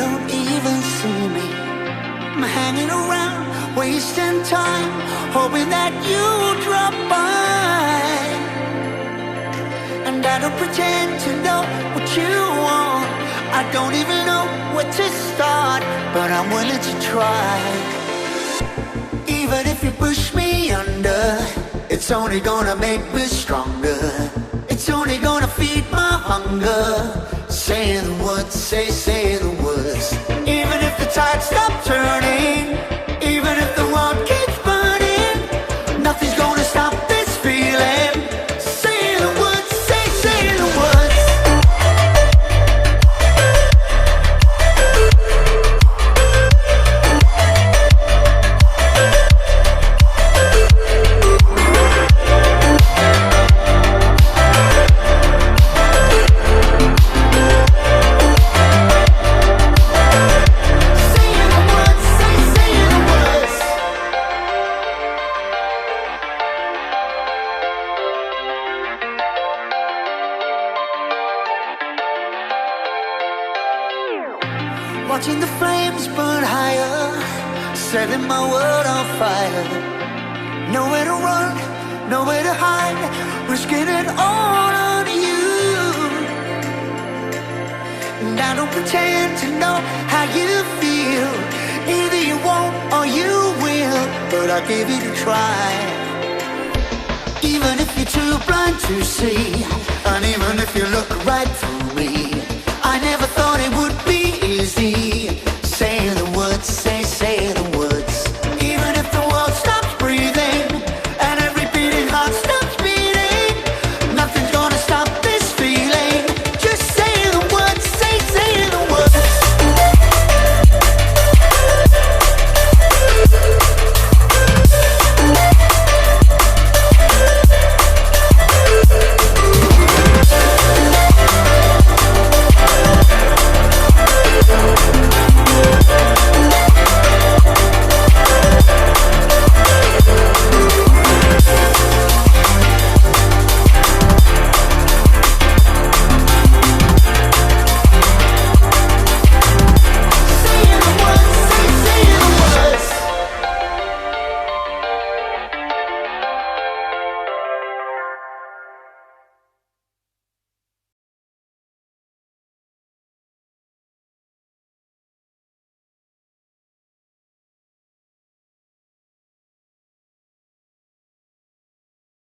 don't even see me. I'm hanging around, wasting time, hoping that you drop by. And I don't pretend to know what you want. I don't even know where to start, but I'm willing to try. Even if you push me under, it's only gonna make me stronger. It's only gonna feed my hunger. Say the words, say the words. Even if the tide stops turning, even if the world keeps burning, nothing's gonna stop this feeling. Say the words, say the words. Watching the flames burn higher, setting my world on fire. Nowhere to run, nowhere to hide, risking it all on you. And I don't pretend to know how you feel. Either you won't or you will, but I'll give it a try. Even if you're too blind to see, and even if you look right through me, I never thought it would be easy.